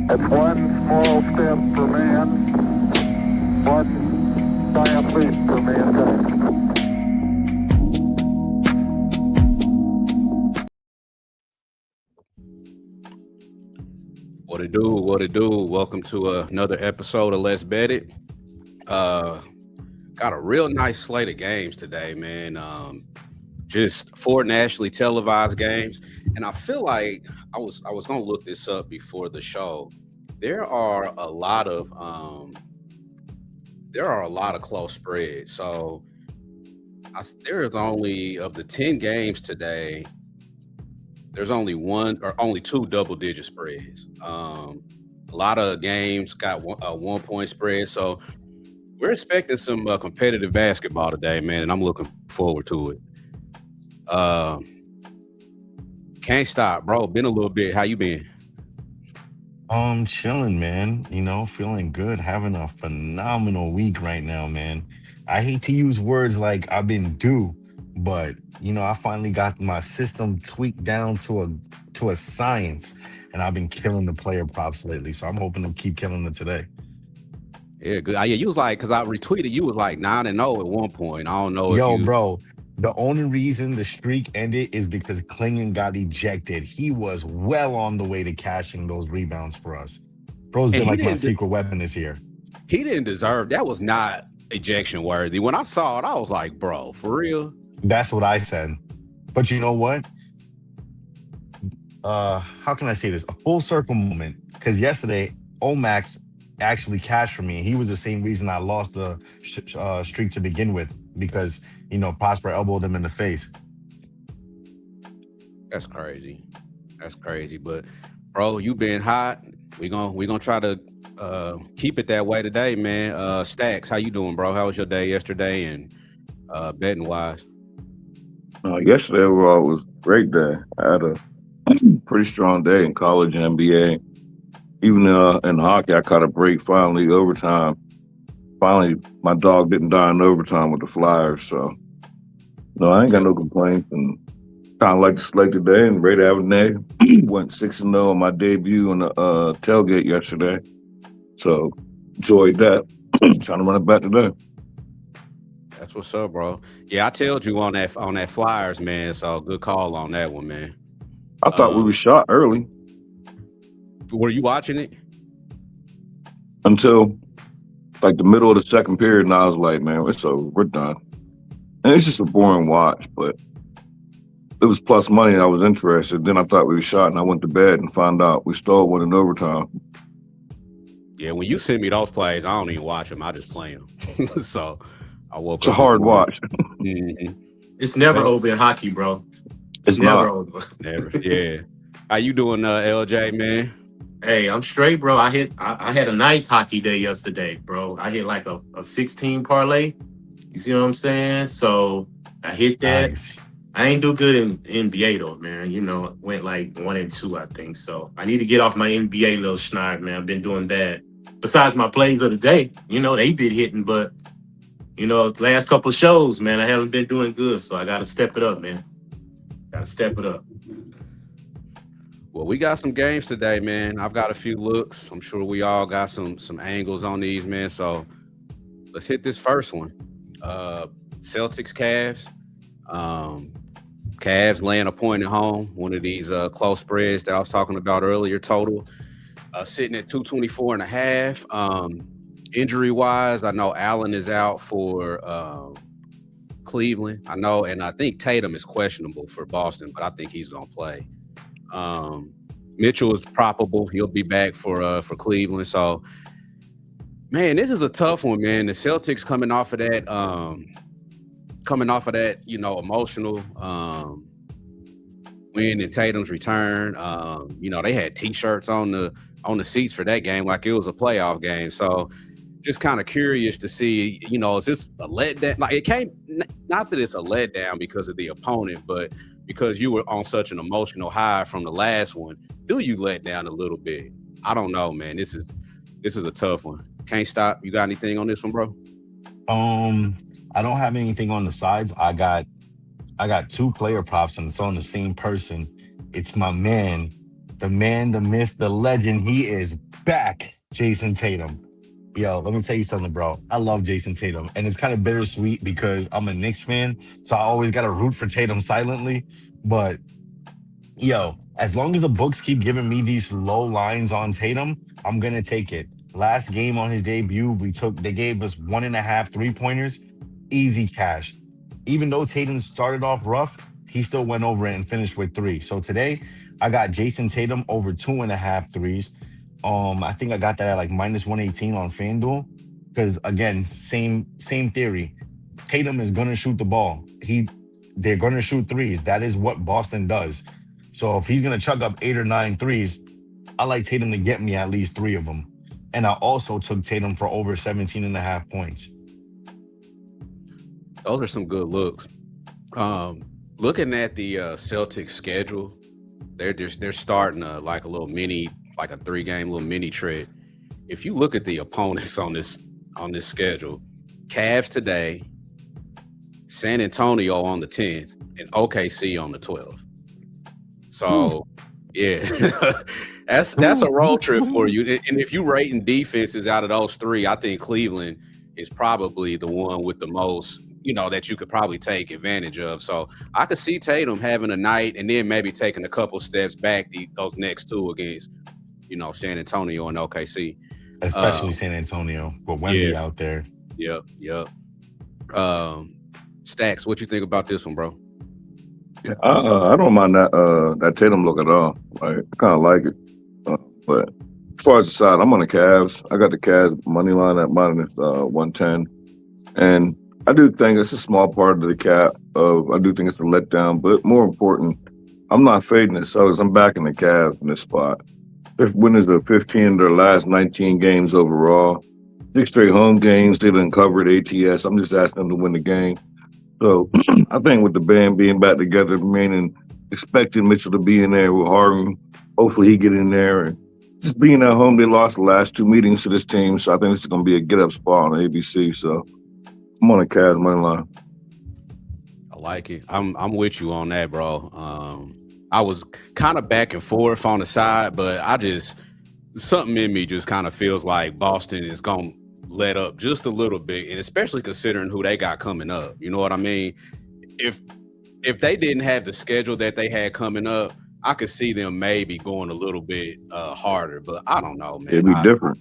It's one small step for man, one giant leap for mankind. What it do? What it do? Welcome to another episode of Let's Bet It. Uh, got a real nice slate of games today, man. Just four nationally televised games, and I feel like I was gonna look this up before the show. There are a lot of close spreads. So there's only of the 10 games today. There's only one or only two double digit spreads. A lot of games got a 1 point spread. So we're expecting some competitive basketball today, man, and I'm looking forward to it. Uh, can't stop, bro. Been a little bit. How you been? Chilling, man. Feeling good, having a phenomenal week right now, man. I hate to use words like I've been due, but I finally got my system tweaked down to a science, and I've been killing the player props lately. So I'm hoping to keep killing it today. Yeah, good. Yeah, you was like, because I retweeted, you was like 9-0 at one point. I don't know if Yo, you. bro, the only reason the streak ended is because Klingon got ejected. He was well on the way to cashing those rebounds for us. Bro's And been he like my didn't. secret weapon this year. He didn't deserve. That was not ejection worthy. When I saw it, I was like, bro, for real. That's what I said. But you know what? How can I say this? A full circle moment. Because yesterday, Omax actually cashed for me. He was the same reason I lost the streak to begin with because Prosper elbowed him in the face. That's crazy. That's crazy. But bro, you been hot. We gonna try to keep it that way today, man. Stacks, how you doing, bro? How was your day yesterday and betting wise? Yesterday overall was a great day. I had a pretty strong day in college and NBA. Even in hockey, I caught a break finally overtime. Finally, my dog didn't die in overtime with the Flyers, so no, I ain't got no complaints. And kind of like the slate today and ready to have a day. Went 6-0 on my debut on the tailgate yesterday, so enjoyed that. Trying to run it back today. That's what's up, bro. Yeah, I told you on that Flyers, man. So good call on that one, man. I thought we were shot early Were you watching it? until like the middle of the second period, and I was like, man, it's over. We're done. And it's just a boring watch, but it was plus money and I was interested. Then I thought we were shot and I went to bed and found out we stole one in overtime. Yeah, when you send me those plays, I don't even watch them. I just play them. So I woke It's a up this hard morning. watch. Mhm. It's never Man, over in hockey, bro. It's It's never not. over. never. Yeah. How you doing, LJ, man? Hey, I'm straight, bro. I had a nice hockey day yesterday, bro. I hit like a 16 parlay. You see what I'm saying? So I hit that. Nice. I ain't do good in NBA though, man. Went like 1-2, I think. So I need to get off my NBA little schneid, man. I've been doing bad. Besides my plays of the day, they been hitting, but last couple of shows, man, I haven't been doing good. So I gotta step it up, man. Gotta step it up. Well, we got some games today, man. I've got a few looks. I'm sure we all got some angles on these, man. So let's hit this first one. Celtics Cavs. Um, Cavs laying a point at home. One of these close spreads that I was talking about earlier. Total sitting at 224 and a half. Injury wise, I know Allen is out for Cleveland. I know, and I think Tatum is questionable for Boston, but I think he's gonna play. Mitchell is probable; he'll be back for Cleveland. So, man, this is a tough one, man. The Celtics coming off of that, emotional win and Tatum's return. They had T-shirts on the seats for that game, like it was a playoff game. So, just kind of curious to see, is this a letdown? Like it came, not that it's a letdown because of the opponent, but because you were on such an emotional high from the last one. Do you let down a little bit? I don't know, man. This is a tough one. Can't stop. You got anything on this one, bro? I don't have anything on the sides. I got two player props and it's on the same person. It's my man, The man, the myth, the legend. He is back, Jason Tatum. Yo, let me tell you something, bro. I love Jason Tatum, and it's kind of bittersweet because I'm a Knicks fan, so I always got to root for Tatum silently. But yo, as long as the books keep giving me these low lines on Tatum, I'm gonna take it. Last game on his debut, they gave us 1.5 3-pointers, easy cash. Even though Tatum started off rough, he still went over it and finished with 3. So today, I got Jason Tatum over 2.5 threes. I think I got that at like minus 118 on FanDuel. Because again, same theory. Tatum is gonna shoot the ball. They're gonna shoot threes. That is what Boston does. So if he's gonna chuck up 8 or 9 threes, I like Tatum to get me at least 3 of them. And I also took Tatum for over 17.5 points. Those are some good looks. Looking at the Celtics schedule, they're starting like a little mini, like a 3-game little mini trip. If you look at the opponents on this schedule, Cavs today, San Antonio on the 10th, and OKC on the 12th. So yeah, that's a road trip for you. And if you rating defenses out of those 3, I think Cleveland is probably the one with the most, that you could probably take advantage of. So I could see Tatum having a night and then maybe taking a couple steps back those next 2 against, San Antonio and OKC. Especially San Antonio, with Wemby out there. Yep. Stacks, what you think about this one, bro? Yeah, I don't mind that Tatum look at all. Like, I kind of like it. But as far as the side, I'm on the Cavs. I got the Cavs money line at minus 110, and I do think it's a small part of the cap. I do think it's a letdown, but more important, I'm not fading the Celtics. I'm backing the Cavs in this spot. If winners of 15 of their last 19 games overall, 6 straight home games, they didn't cover at ATS. I'm just asking them to win the game. So I think with the band being back together, remaining expecting Mitchell to be in there with Harden, hopefully he get in there. And just being at home, they lost the last 2 meetings to this team, so I think this is going to be a get-up spot on ABC. So I'm on the Cavs money line. I like it. I'm with you on that, bro. I was kind of back and forth on the side, but something in me just kind of feels like Boston is going to let up just a little bit, and especially considering who they got coming up. You know what I mean? If they didn't have the schedule that they had coming up, I could see them maybe going a little bit harder, but I don't know, man. It'd be different.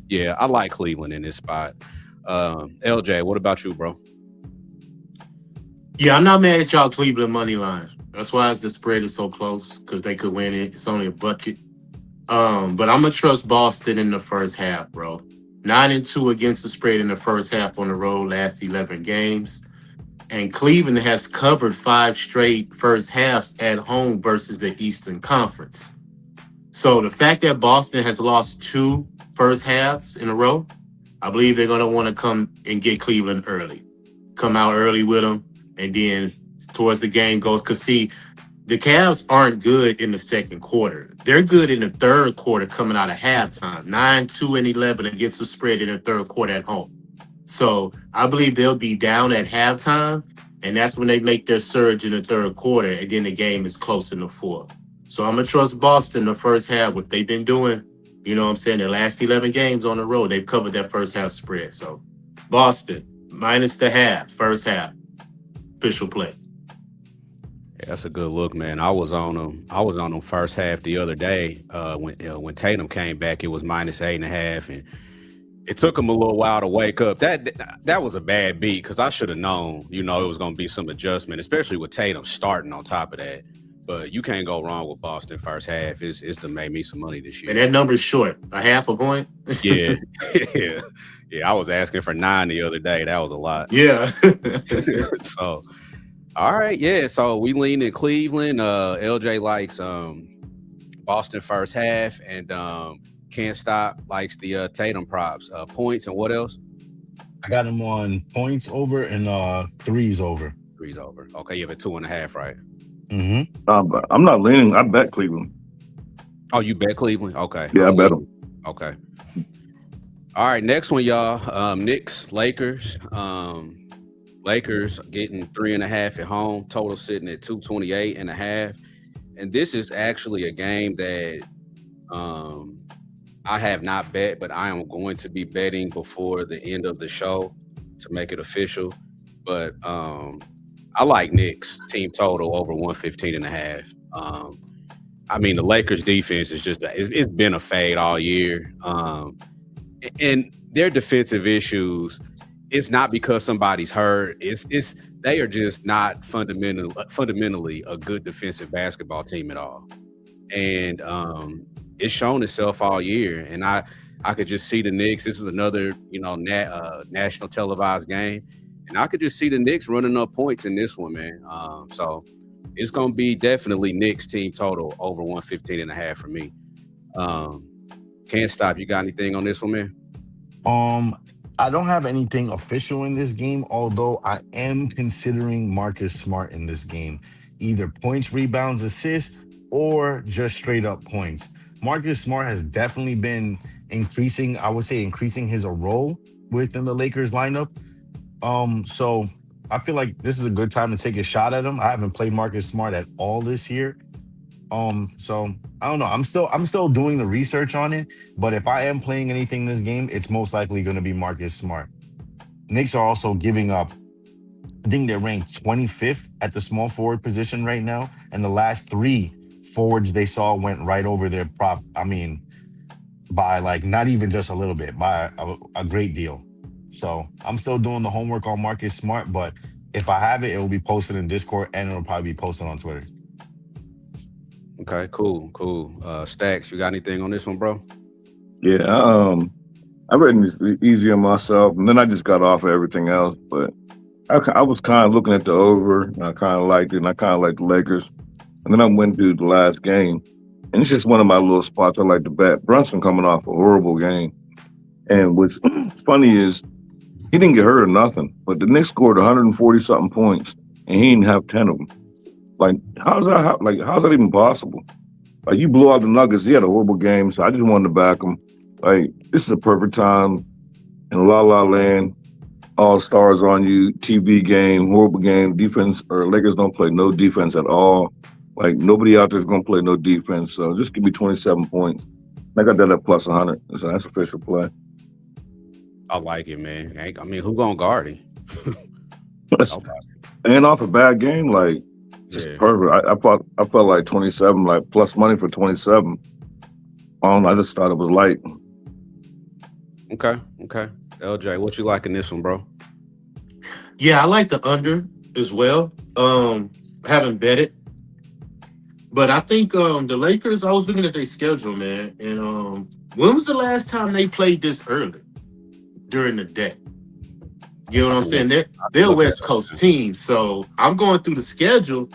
Yeah, I like Cleveland in this spot. LJ, what about you, bro? Yeah, I'm not mad at y'all Cleveland money line. That's why the spread is so close, because they could win it. It's only a bucket. But I'm gonna trust Boston in the first half, bro. 9-2 against the spread in the first half on the road, last 11 games. And Cleveland has covered 5 straight first halves at home versus the Eastern Conference. So the fact that Boston has lost 2 first halves in a row, I believe they're going to want to come and get Cleveland early. Come out early with them, and then towards the game goes. Because, see, the Cavs aren't good in the second quarter. They're good in the third quarter coming out of halftime. 9-2-11 against the spread in the third quarter at home. So I believe they'll be down at halftime, and that's when they make their surge in the third quarter, and then the game is close in the fourth. So I'm going to trust Boston the first half. What they've been doing, you know what I'm saying, their last 11 games on the road, they've covered that first half spread. So Boston, minus the half, first half, official play. Yeah, that's a good look, man. I was on them first half the other day when Tatum came back. It was minus 8.5, and it took him a little while to wake up. That was a bad beat, because I should have known, it was going to be some adjustment, especially with Tatum starting on top of that. But you can't go wrong with Boston first half. It's to make me some money this year. And that number's short, a half a point. Yeah, yeah. I was asking for 9 the other day. That was a lot. Yeah. So. All right, yeah. So we lean in Cleveland. LJ likes Boston first half, and Can't Stop likes the Tatum props. Points and what else? I got him on points over and threes over. Threes over. Okay, you have a 2.5, right? Mm-hmm. I'm not leaning. I bet Cleveland. Oh, you bet Cleveland? Okay. Yeah, I bet them. Okay. All right, next one, y'all. Knicks, Lakers. Lakers getting 3.5 at home. Total sitting at 228.5. and this is actually a game that um, I have not bet, but I am going to be betting before the end of the show to make it official. But I like Knicks team total over 115 and a half. I mean, the Lakers defense is just, it's been a fade all year. And their defensive issues, it's not because somebody's hurt. It's they are just not fundamentally a good defensive basketball team at all. And it's shown itself all year. And I could just see the Knicks. This is another national televised game, and I could just see the Knicks running up points in this one, man. So it's gonna be definitely Knicks team total over 115 and a half for me. Can't stop. You got anything on this one, man? I don't have anything official in this game, although I am considering Marcus Smart in this game. Either points, rebounds, assists, or just straight up points. Marcus Smart has definitely been increasing, I would say increasing his role within the Lakers lineup. So I feel like this is a good time to take a shot at him. I haven't played Marcus Smart at all this year. So I don't know. I'm still doing the research on it, but if I am playing anything in this game, it's most likely going to be Marcus Smart. Knicks are also giving up. I think they're ranked 25th at the small forward position right now, and the last three forwards they saw went right over their prop. I mean, by like not even just a little bit, by a great deal. So I'm still doing the homework on Marcus Smart, but if I have it, it will be posted in Discord and it'll probably be posted on Twitter. Okay, cool. Stacks, you got anything on this one, bro? Yeah, I read this easier myself, and then I just got off of everything else. But I was kind of looking at the over, and I kind of liked it, and I kind of liked the Lakers. And then I went to the last game, and it's just one of my little spots I like to bet. Brunson coming off a horrible game. And what's funny is he didn't get hurt or nothing, but the Knicks scored 140-something points, and he didn't have 10 of them. Like, how's that even possible? Like, you blew out the Nuggets. He had a horrible game, so I just wanted to back him. Like, this is a perfect time in La La Land. All stars on you, TV game, horrible game, defense, or Lakers don't play no defense at all. Like, nobody out there is going to play no defense. So just give me 27 points. I got that at plus 100. So that's official play. I like it, man. I mean, who gonna guard him? And off a bad game, like, just perfect. I felt like 27, like plus money for 27. I just thought it was light. Okay. LJ, what you like in this one, bro? Yeah, I like the under as well. Haven't bet it. But I think the Lakers, I was looking at their schedule, man. And when was the last time they played this early during the day? You know what I'm saying? They're a West Coast team. So I'm going through the schedule.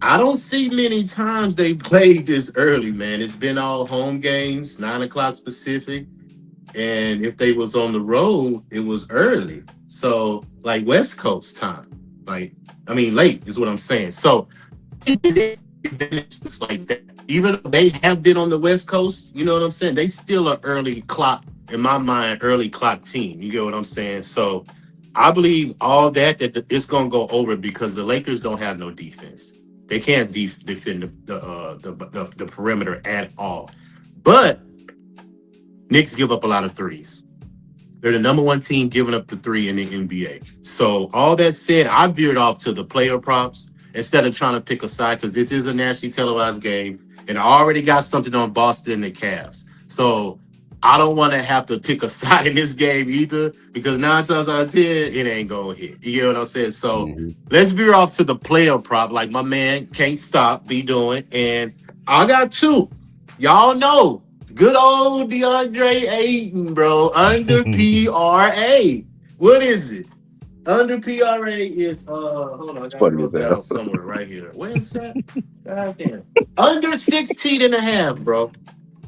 I don't see many times they played this early, man. It's been all home games, 9 o'clock Pacific. And if they was on the road, it was early. So like West Coast time. Late is what I'm saying. So it's like that. Even though they have been on the West Coast, you know what I'm saying? They still are early clock, in my mind, early clock team. You get what I'm saying? So I believe all that it's going to go over because the Lakers don't have no defense. They can't defend the perimeter at all. But Knicks give up a lot of threes. They're the number one team giving up the three in the NBA. So all that said, I veered off to the player props instead of trying to pick a side because this is a nationally televised game, and I already got something on Boston and the Cavs. So I don't want to have to pick a side in this game either because 9 times out of 10, it ain't going to hit. You get what I'm saying? So let's veer off to the player prop like my man Can't Stop be doing. And I got two. Y'all know. Good old DeAndre Ayton, bro. Under PRA. What is it? Under PRA is hold on, I got it down somewhere right here. Where is that? God damn. Under 16 and a half, bro.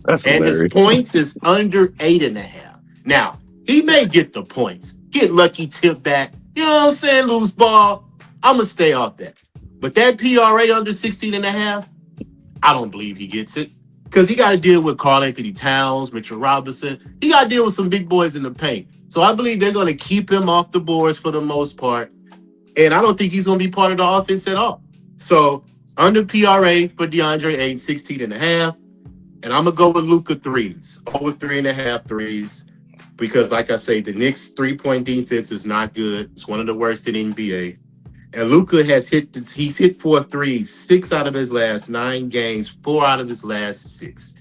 That's and hilarious. his points is under 8.5. Now, he may get the points. Get lucky, tip back. You know what I'm saying? Loose ball. I'ma stay off that. But that PRA under 16 and a half, I don't believe he gets it. Because he got to deal with Karl-Anthony Towns, Mitchell Robinson. He got to deal with some big boys in the paint. So I believe they're going to keep him off the boards for the most part. And I don't think he's going to be part of the offense at all. So under PRA for DeAndre Ayton, 16.5. And I'm going to go with Luka threes, over 3.5 threes. Because, like I say, the Knicks' three-point defense is not good. It's one of the worst in the NBA. And Luka has he's hit 4 threes, 6 out of his last 9 games, 4 out of his last 6.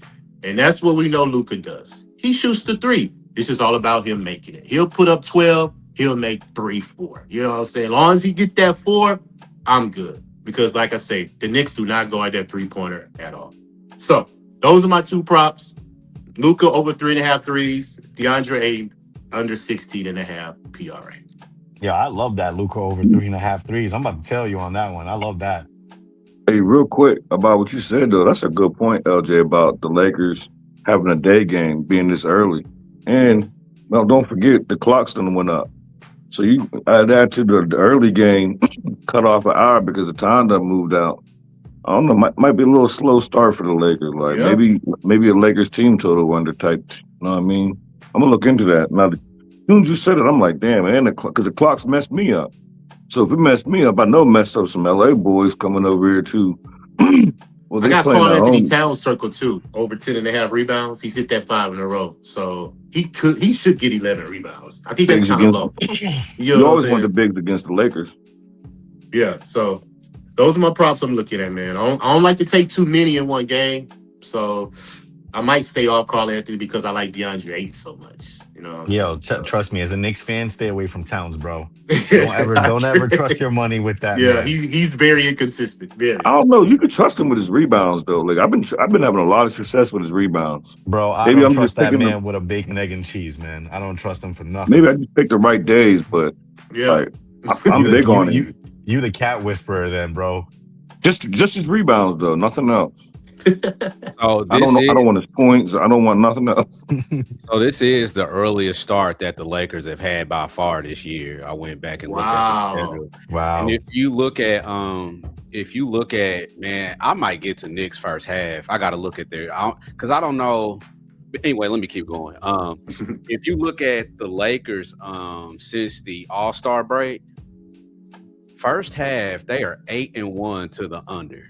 And that's what we know Luka does. He shoots the 3. It's just all about him making it. He'll put up 12, he'll make 3, 4. You know what I'm saying? As long as he get that 4, I'm good. Because, like I say, the Knicks do not go at that three-pointer at all. So, those are my 2 props. Luka over 3.5 threes. DeAndre Ayton under 16.5 PRA. Yeah, I love that Luka over 3.5 threes. I'm about to tell you on that one. I love that. Hey, real quick about what you said though, that's a good point, LJ, about the Lakers having a day game being this early. And well, don't forget the clock's done went up. So you add that to the early game, cut off an hour because the time done moved out. I don't know, might be a little slow start for the Lakers. Like maybe a Lakers team total under type. You know what I mean? I'm gonna look into that. Now, as soon as you said it, I'm like, damn, man, because the clock's messed me up. So if it messed me up, I know it messed up some LA boys coming over here too. Well, I got Karl Anthony Towns circle too, over 10.5 rebounds. He's hit that 5 in a row, so he should get 11 rebounds. I think that's kind of low. You always want the bigs against the Lakers. Yeah, so those are my props I'm looking at, man. I don't like to take too many in one game, so I might stay off Karl Anthony because I like DeAndre Ayton so much. You know what I'm saying? Trust me, as a Knicks fan, stay away from Towns, bro. Don't ever trust your money with that. Yeah, man. he's very inconsistent. Very. I don't know. You could trust him with his rebounds though. Like I've been having a lot of success with his rebounds. Bro, I don't trust that man with a bacon, egg, and cheese, man. I don't trust him for nothing. Maybe I just picked the right days, but like, I'm big on it. You the cat whisperer then, bro. Just his rebounds though, nothing else. So I don't want his points. I don't want nothing else. So this is the earliest start that the Lakers have had by far this year. I went back and looked at the schedule. Wow. And if you look at man, I might get to Knicks first half. I got to look at because I don't know. But anyway, let me keep going. If you look at the Lakers since the All-Star break, first half they are 8-1 to the under.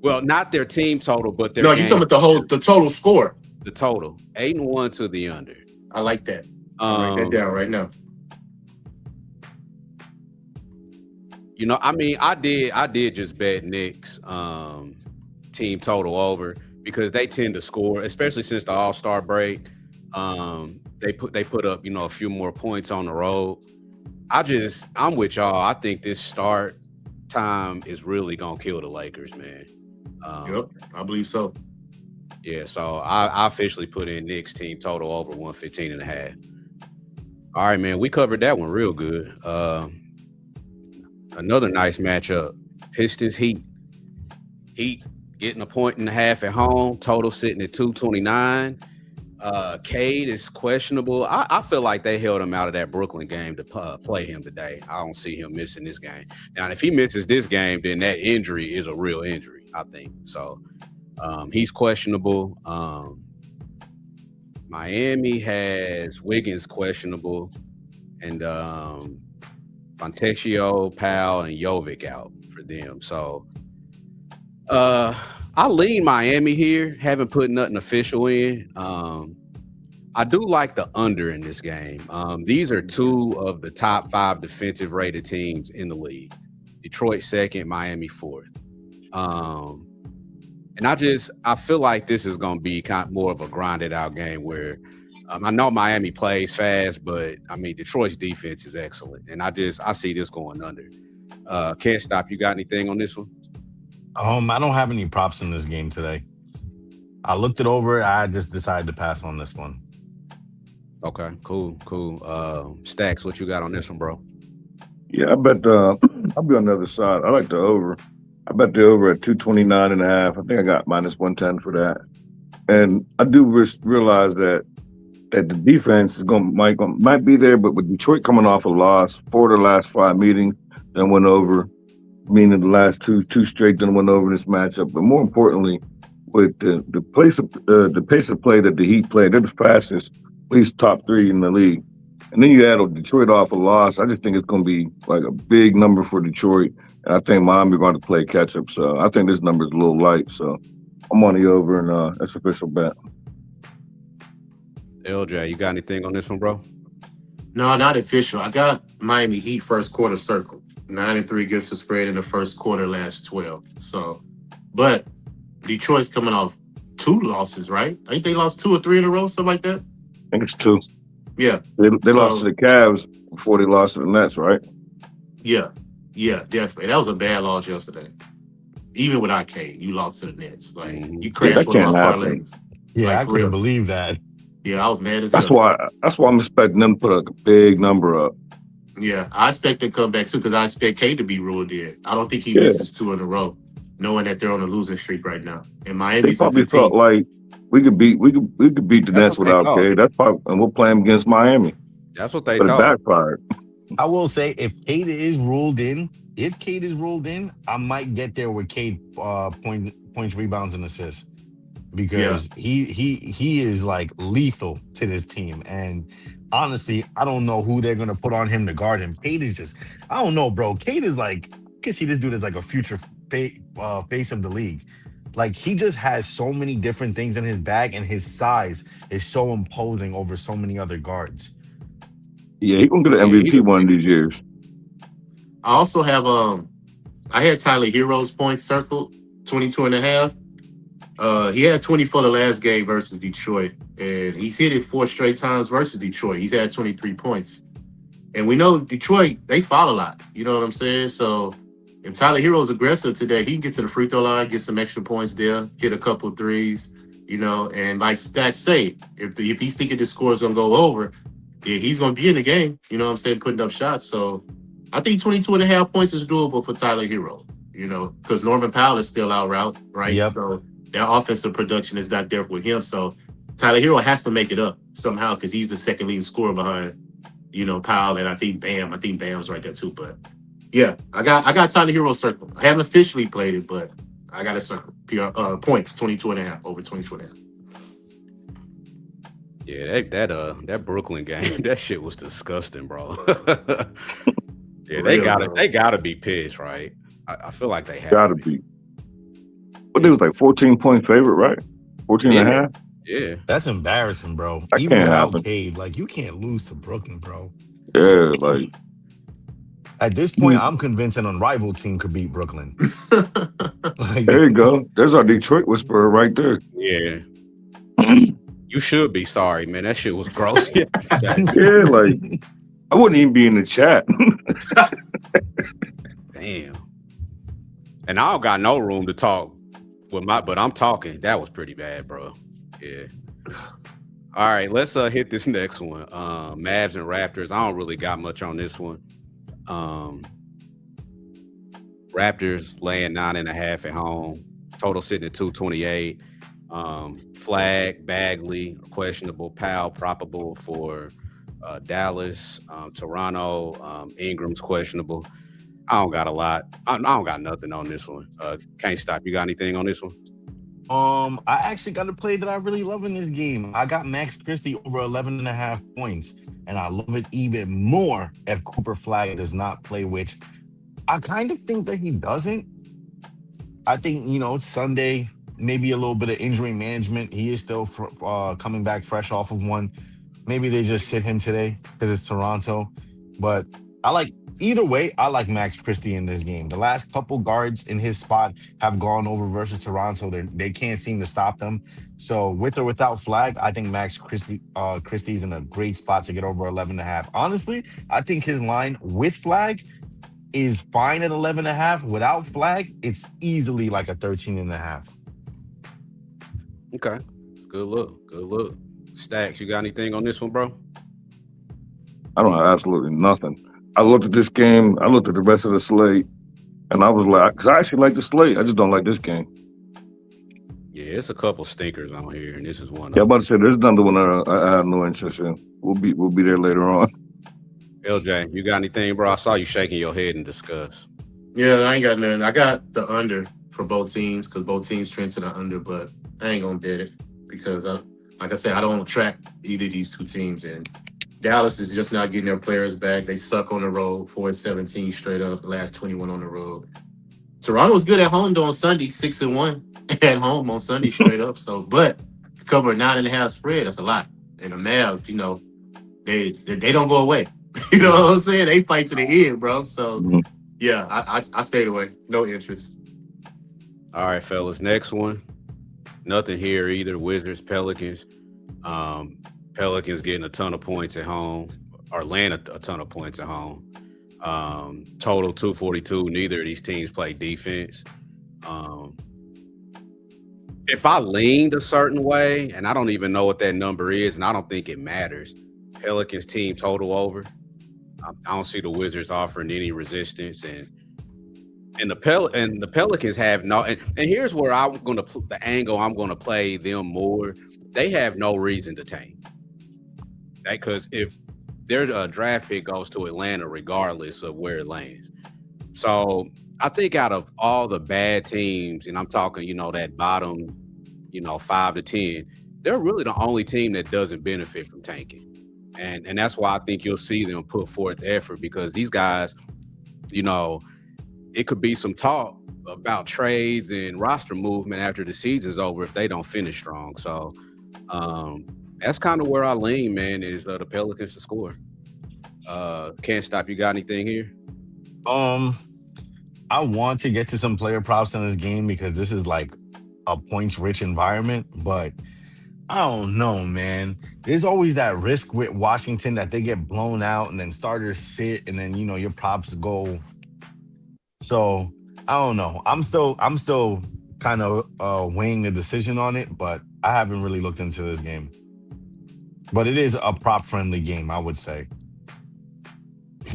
Well, not their team total, but their you're talking about the total score. The total 8-1 to the under. I like that. Write that down right now. You know, I mean, I did just bet Knicks team total over because they tend to score, especially since the All-Star break. They put up, you know, a few more points on the road. I'm with y'all. I think this start time is really gonna kill the Lakers, man. Yep, I believe so. Yeah, so I officially put in Knicks team total over 115.5. All right, man, we covered that one real good. Another nice matchup: Pistons Heat. Heat getting 1.5 points at home. Total sitting at 229. Cade is questionable. I feel like they held him out of that Brooklyn game to play him today. I don't see him missing this game. Now, if he misses this game, then that injury is a real injury, I think. So he's questionable. Miami has Wiggins questionable, and Fontecchio, Powell, and Jovic out for them. So I lean Miami here. Haven't put nothing official in. I do like the under in this game. These are 2 of the top 5 defensive rated teams in the league. Detroit second, Miami fourth. And I feel like this is going to be kind of more of a grinded out game where I know Miami plays fast, but I mean, Detroit's defense is excellent. And I see this going under. Can't stop. You got anything on this one? I don't have any props in this game today. I looked it over. I just decided to pass on this one. Okay, cool. Stacks, what you got on this one, bro? Yeah, I bet I'll be on the other side. I like the over. I bet the over at 229.5. I think I got minus 110 for that. And I do realize that the defense is might be there, but with Detroit coming off a loss, 4 of the last 5 meetings, then went over. Meaning the last two straight done went over this matchup. But more importantly, with the pace of play that the Heat play, they're the fastest, at least top 3 in the league. And then you add a Detroit off a loss. I just think it's going to be like a big number for Detroit. And I think Miami going to play catch up. So I think this number is a little light. So I'm on the over, and that's official bet. LJ, you got anything on this one, bro? No, not official. I got Miami Heat first quarter circle. 9-3 against the spread in the first quarter, last 12. So, but Detroit's coming off 2 losses, right? I think they lost 2 or 3 in a row, something like that. I think it's 2. Yeah, They So- lost to the Cavs before they lost to the Nets, right? yeah, definitely. That was a bad loss yesterday. Even with Cade, you lost to the Nets. Like Mhm. you crashed that one of my can't happen. parlays. Yeah, Like, I for couldn't real. believe that. Yeah, I was mad as That's hell. why I'm expecting them to put a big number up. Yeah, I expect them to come back too because I expect Cade to be ruled in. I don't think he Yeah. misses 2 in a row, knowing that they're on a losing streak right now. And They Miami's a probably good team. felt like we could beat the Nets what they without thought. Cade. That's probably, and we'll play them against Miami. That's what they But it thought. backfired. I will say, if Cade is ruled in, I might get there with Cade points, rebounds, and assists because he is like lethal to this team. And honestly, I don't know who they're gonna put on him to guard him. Cade is just, I don't know, bro. Cade is like, you can see this dude is like a future face of the league. Like he just has so many different things in his bag, and his size is so imposing over so many other guards. Yeah, he's gonna get an Yeah, MVP one of these years. I also have I had Tyler Hero's points circled 22.5. He had 20 for the last game versus Detroit, and he's hit it 4 straight times versus Detroit. He's had 23 points, and we know Detroit, they foul a lot. You know what I'm saying? So if Tyler Hero's aggressive today, he can get to the free throw line, get some extra points there, hit a couple threes. You know, and like stats say, if he's thinking the score's gonna go over, yeah, he's gonna be in the game. You know what I'm saying? Putting up shots. So I think 22.5 points is doable for Tyler Hero, you know, because Norman Powell is still out route, right? Yep. So their offensive production is not there with him. So Tyler Hero has to make it up somehow because he's the second leading scorer behind, you know, Powell and I think Bam's right there too. But yeah, I got Tyler Hero circle. I haven't officially played it, but I got a circle. Points 22.5 over 22.5. Yeah, that Brooklyn game, that shit was disgusting, bro. Yeah, they gotta be pissed, right? I feel like they have Gotta be. But they was like 14-point favorite, right? 14 and a half. Yeah. That's embarrassing, bro. That Even can't without happen. Cade, like you can't lose to Brooklyn, bro. Yeah, like At this point, I'm convinced an unrivaled team could beat Brooklyn. Like, there you go. There's our Detroit whisperer right there. Yeah. You should be sorry, man. That shit was gross. Yeah, like I wouldn't even be in the chat. Damn. And I don't got no room to talk but I'm talking. That was pretty bad, bro. Yeah. All right, let's hit this next one. Mavs and Raptors. I don't really got much on this one. Raptors laying 9.5 at home. Total sitting at 228. Flag, Bagley, questionable. Powell, probable for Dallas. Toronto, Ingram's questionable. I don't got a lot. I don't got nothing on this one. Can't stop. You got anything on this one? I actually got a play that I really love in this game. I got Max Christie over 11.5 points, and I love it even more if Cooper Flag does not play, which I kind of think that he doesn't. I think, you know, it's Sunday, maybe a little bit of injury management. He is still coming back fresh off of one. Maybe they just sit him today because it's Toronto. But either way, I like Max Christie in this game. The last couple guards in his spot have gone over versus Toronto. They can't seem to stop them. So with or without Flag, I think Max Christie's in a great spot to get over 11.5. Honestly, I think his line with Flag is fine at 11.5. Without Flag, it's easily like a 13.5. Okay. Good look. Stacks, you got anything on this one, bro? I don't have absolutely nothing. I looked at this game. I looked at the rest of the slate, and I was like, because I actually like the slate. I just don't like this game. Yeah, it's a couple stinkers on here, and this is one. Yeah, I'm about to say there's another one I have no interest in. We'll be there later on. LJ, you got anything, bro? I saw you shaking your head in disgust. Yeah, I ain't got nothing. I got the under for both teams because both teams trend to the under, but I ain't gonna bet it because, like I said, I don't track either of these two teams, and Dallas is just not getting their players back. They suck on the road, 4-17 straight up, the last 21 on the road. Toronto was good at home though on Sunday, 6-1 at home on Sunday straight up. So, but cover a 9.5 spread, that's a lot. And the Mavs, you know, they don't go away. You know what I'm saying? They fight to the end, bro. So, Mhm. yeah, I stayed away. No interest. All right, fellas. Next one. Nothing here either. Wizards, Pelicans. Pelicans getting a ton of points at home, or laying a ton of points at home. Total 242. Neither of these teams play defense. If I leaned a certain way, and I don't even know what that number is, and I don't think it matters, Pelicans team total over. I don't see the Wizards offering any resistance, and the Pelicans have no. And here's where I'm going to the angle I'm going to play them more. They have no reason to tank. Because if their draft pick goes to Atlanta, regardless of where it lands. So I think out of all the bad teams, and I'm talking, that bottom, 5 to 10, they're really the only team that doesn't benefit from tanking. And that's why I think you'll see them put forth effort, because these guys, it could be some talk about trades and roster movement after the season's over if they don't finish strong. So that's kind of where I lean, man, is the Pelicans to score. Can't stop. You got anything here? I want to get to some player props in this game because this is like a points-rich environment, but I don't know, man. There's always that risk with Washington that they get blown out and then starters sit and then your props go. So I don't know. I'm still kind of weighing the decision on it, but I haven't really looked into this game. But it is a prop-friendly game, I would say.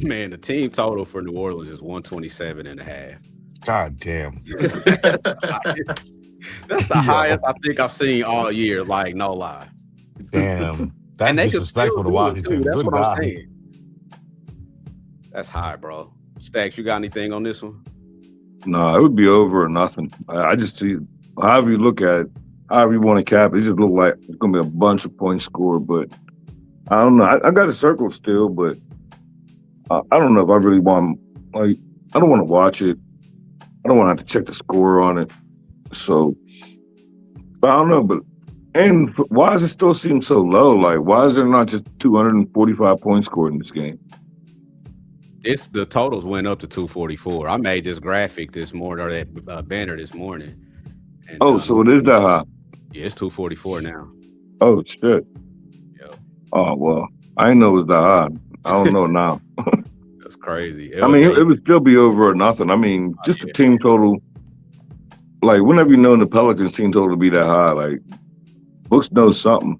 Man, the team total for New Orleans is 127.5. God damn. That's the highest I think I've seen all year, like, no lie. Damn. That's And they could disrespectful still to do it, Washington. too. That's Good what I'm God. saying. That's high, bro. Stacks, you got anything on this one? No, it would be over or nothing. I just see, however you look at it, however you want to cap it, it just look like it's going to be a bunch of points scored. But I don't know. I got a circle still, but I don't know if I really want, I don't want to watch it. I don't want to have to check the score on it. So, but I don't know. But and why does it still seem so low? Like, why is there not just 245 points scored in this game? It's the totals went up to 244. I made this graphic this morning, or that banner this morning. And, So it is that high. Yeah, it's 244 now. Oh shit. Yeah, Oh well, I didn't know it was that high. I don't know now. that's crazy. I mean, it would still be over or nothing. I mean, just the team total. Like, whenever you know the Pelicans team total to be that high, like, books knows something.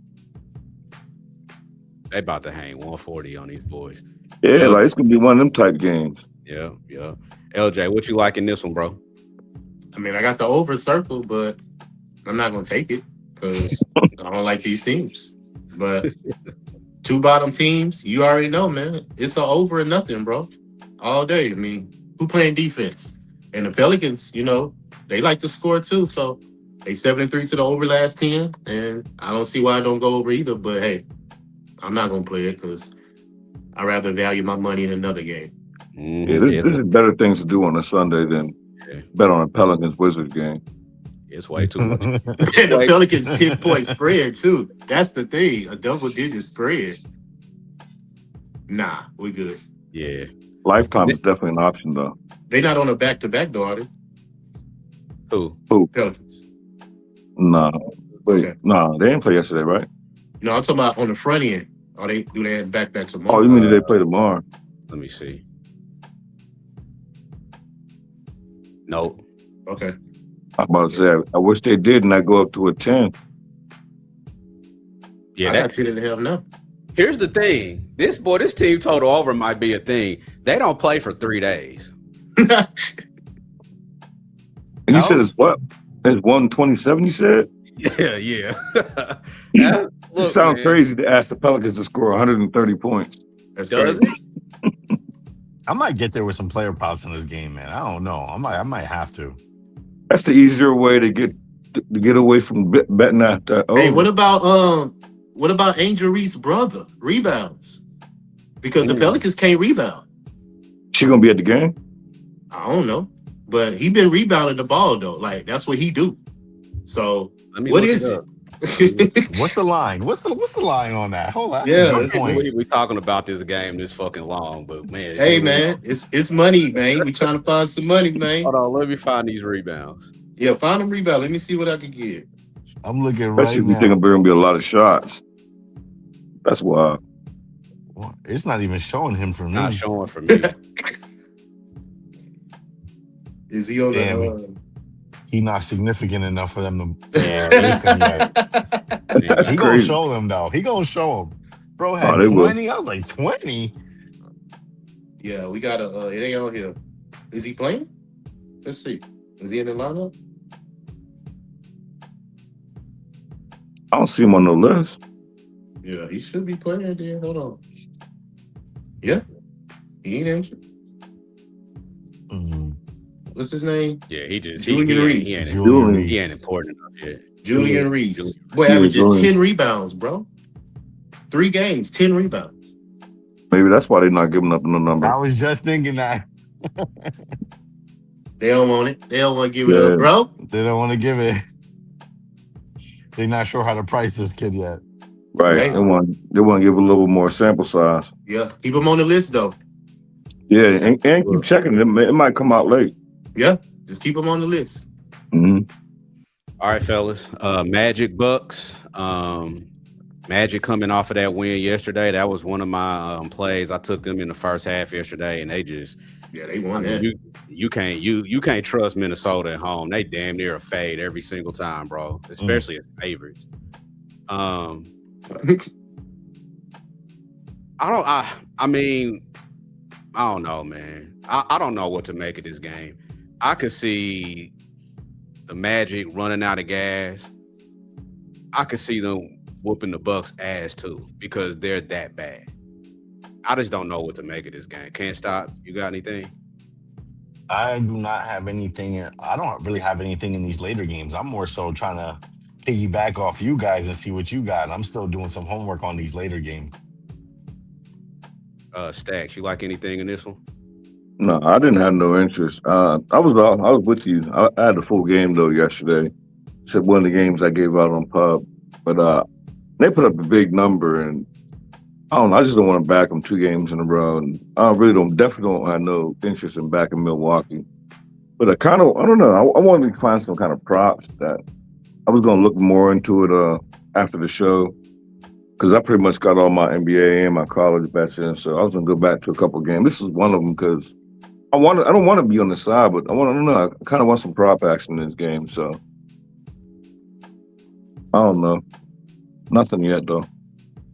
They about to hang 140 on these boys. Yeah, like it's gonna be one of them type games. Yeah. LJ, what you like in this one, bro? I mean, I got the over circle, but I'm not going to take it because I don't like these teams. But two bottom teams, you already know, man. It's an over and nothing, bro. All day. I mean, who playing defense? And the Pelicans, they like to score too. So they 7-3 to the over last 10. And I don't see why I don't go over either. But hey, I'm not going to play it because I'd rather value my money in another game. Mhm. Yeah, this is better things to do on a Sunday than bet on a Pelicans Wizards game. It's way too much. And the Pelicans 10-point spread too. That's the thing. A double-digit spread. Nah, we good. Yeah. Lifetime is definitely an option though. They not on a back-to-back, though, are they? Who? Pelicans. No, wait, Okay. no, they didn't play yesterday, right? No, I'm talking about on the front end. Or do they have back tomorrow? Oh, you mean did they play tomorrow? Let me see. Nope. Okay. I'm about to say, I wish they did not go up to a 10. Yeah, I got 10.5 now. here's the thing. This team total over might be a thing. They don't play for 3 days. And you said it's what? It's 127, you said? Yeah. It Look, sounds man, crazy to ask the Pelicans to score 130 points. That's does crazy. it? I might get there with some player props in this game, man. I don't know. I might have to. That's the easier way to get away from betting that. Hey, what about Angel Reese's brother? Rebounds. because the Pelicans can't rebound. She gonna be at the game? I don't know, but he been rebounding the ball though. Like that's what he do. So Let me what look is it it? up. What's the line? What's the line on that? Hold on. That's Yeah, a good it's- point. We talking about this game this fucking long, but man. Hey man, it's money, man. We trying to find some money, man. Hold on, let me find these rebounds. Yeah, find a rebound. Let me see what I can get. I'm looking Especially right if you think now. there's gonna be a lot of shots. That's wild. Well, it's not even showing him for me. Not showing for me. Is he on Damn the? He not significant enough for them to list him yet. That's He gonna crazy. show them though. He gonna show them. Bro Oh, had they will. 20. I was like 20. Yeah, we got a. It ain't on here. Is he playing? Let's see. Is he in the lineup? I don't see him on the list. Yeah, he should be playing there. Hold on. Yeah, he ain't injured. Mm. What's his name? Yeah, he just Julian he, Reese. he, ain't, Julian he ain't Reese. important enough yet. Julian Reese. Julian. Boy, Yeah, averaging Julian. 10 rebounds, bro. 3 games, 10 rebounds. Maybe that's why they're not giving up no number. I was just thinking that. They don't want it. They don't want to give it Yeah. up, bro. They don't want to give it. They're not sure how to price this kid yet. Right. Right. They want to give a little more sample size. Yeah, keep him on the list though. Yeah, and keep checking it. It might come out late. Yeah, just keep him on the list. Mm-hmm. All right, fellas. Magic Bucks. Magic coming off of that win yesterday. That was one of my plays. I took them in the first half yesterday, and they just Yeah, they won that. you can't trust Minnesota at home. They damn near a fade every single time, bro. Especially as favorites. I mean, I don't know, man. I don't know what to make of this game. I could see the Magic running out of gas. I could see them whooping the Bucks' ass too because they're that bad. I just don't know what to make of this game. Can't stop. You got anything? I do not have anything. I don't really have anything in these later games. I'm more so trying to piggyback off you guys and see what you got. I'm still doing some homework on these later games. Stacks, you like anything in this one? No, I didn't have no interest. I was with you. I had the full game though yesterday. Except one of the games I gave out on pub, but they put up a big number, and I don't know. I just don't want to back them 2 games in a row, and I definitely don't have no interest in backing Milwaukee. But I don't know. I wanted to find some kind of props that I was going to look more into it after the show because I pretty much got all my NBA and my college bets in, so I was going to go back to a couple games. This is one of them because I don't want to be on the side, but I kind of want some prop action in this game, so I don't know. Nothing yet, though.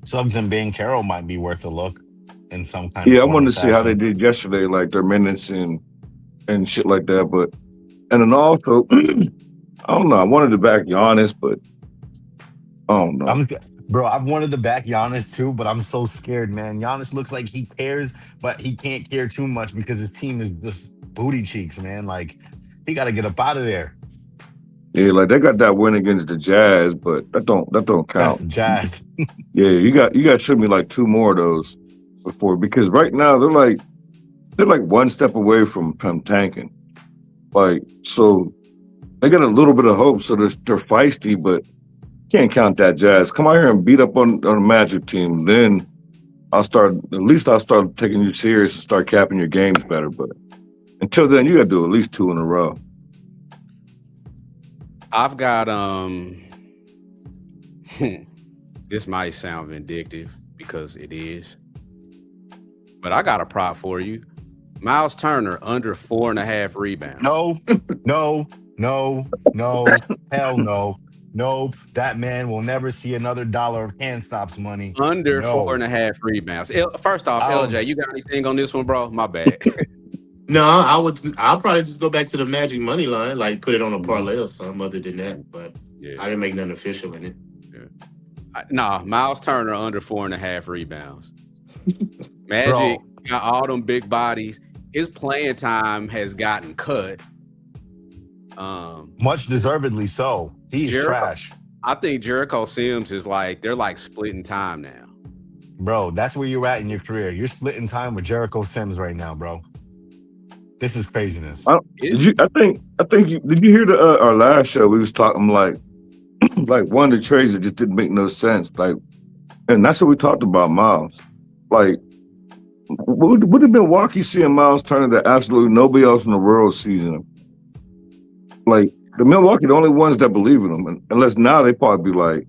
Suggs and Banchero might be worth a look in some kind of Yeah, I form wanted or to see how they fashion. did yesterday, like their minutes and shit like that. But and then also, I don't know. I wanted to back Giannis, but I don't know. Bro, I've wanted to back Giannis too, but I'm so scared, man. Giannis looks like he cares, but he can't care too much because his team is just booty cheeks, man. Like, he got to get up out of there. Yeah, like they got that win against the Jazz, but that don't That's count. the Jazz. Yeah, you got to show me like 2 more of those before, because right now they're like one step away from tanking. Like, so they got a little bit of hope, so they're feisty, but can't count that Jazz. Come out here and beat up on a Magic team, then I'll start taking you serious and start capping your games better. But until then, you got to do at least 2 in a row. I've got this might sound vindictive because it is, but I got a prop for you. Miles Turner under 4.5 rebounds. No, hell no. Nope. That man will never see another dollar of hand stops money. Under No. 4.5 rebounds. First off, Oh. LJ, you got anything on this one, bro? My bad. No, I'll probably just go back to the Magic money line, like put it on a parlay or something other than that. But Yeah. I didn't make nothing official in it. Nah, Miles Turner under 4.5 rebounds. Magic got all them big bodies. His playing time has gotten cut. Much deservedly so. He's Jericho- trash. I think Jericho Sims is they're like splitting time now. Bro, that's where you're at in your career. You're splitting time with Jericho Sims right now, bro. This is craziness. Did you? Did you hear our last show? We was talking like like one of the trades that just didn't make no sense. Like, and that's what we talked about, Miles. Like, would have Milwaukee seeing Miles Turner that absolutely nobody else in the world sees him? Like, the Milwaukee, the only ones that believe in him, unless now they probably be like,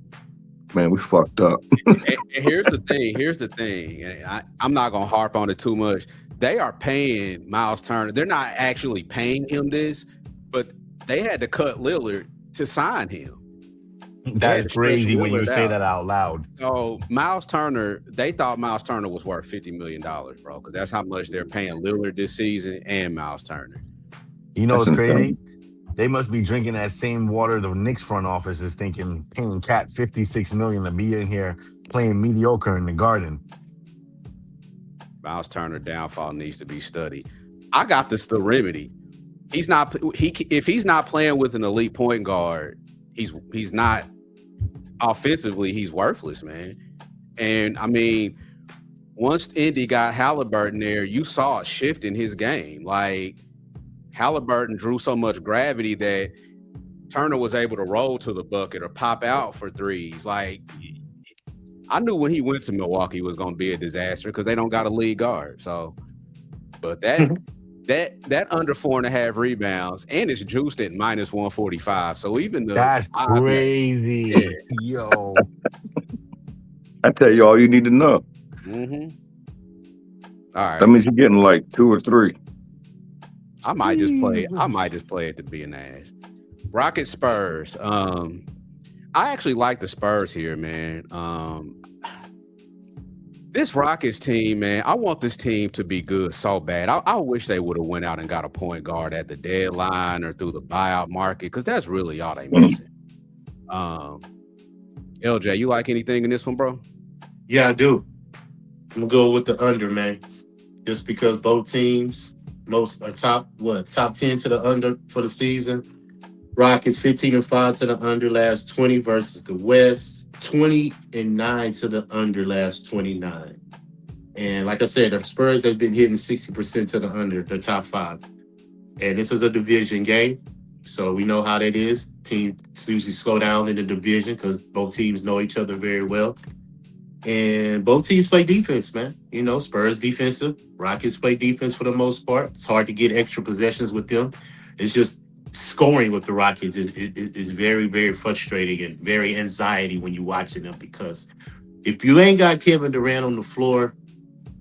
man, we fucked up. And here's the thing. Here's the thing. And I'm not gonna harp on it too much. They are paying Miles Turner. They're not actually paying him this, but they had to cut Lillard to sign him. That's crazy when you say that out loud. So Miles Turner, they thought Miles Turner was worth $50 million, bro, because that's how much they're paying Lillard this season and Miles Turner. You know what's crazy? They must be drinking that same water the Knicks front office is thinking, paying Cat $56 million to be in here playing mediocre in the Garden. Miles Turner downfall needs to be studied. I got this the remedy. If he's not playing with an elite point guard, he's not offensively, he's worthless, man. And I mean, once Indy got Halliburton there, you saw a shift in his game. Like Halliburton drew so much gravity that Turner was able to roll to the bucket or pop out for threes. Like I knew when he went to Milwaukee it was going to be a disaster because they don't got a lead guard. So, but that under 4.5 rebounds and it's juiced at minus 145. So even that's crazy, yo. I tell you all you need to know. Mm-hmm. All right, that means you're getting like 2 or 3. I might just play it to be an ass. Rockets Spurs. I actually like the Spurs here, man. This Rockets team, man, I want this team to be good so bad. I wish they would have went out and got a point guard at the deadline or through the buyout market because that's really all they missing. LJ, you like anything in this one, bro? Yeah, I do. I'm gonna go with the under, man. Just because both teams top 10 to the under for the season. Rockets 15-5 to the under last 20 versus the West, 20-9 to the under last 29. And like I said, the Spurs have been hitting 60% to the under, the top 5. And this is a division game, so we know how that is. Teams usually slow down in the division because both teams know each other very well. And both teams play defense, man. You know, Spurs defensive, Rockets play defense for the most part. It's hard to get extra possessions with them. It's just scoring with the Rockets is very, very frustrating and very anxiety when you're watching them because if you ain't got Kevin Durant on the floor,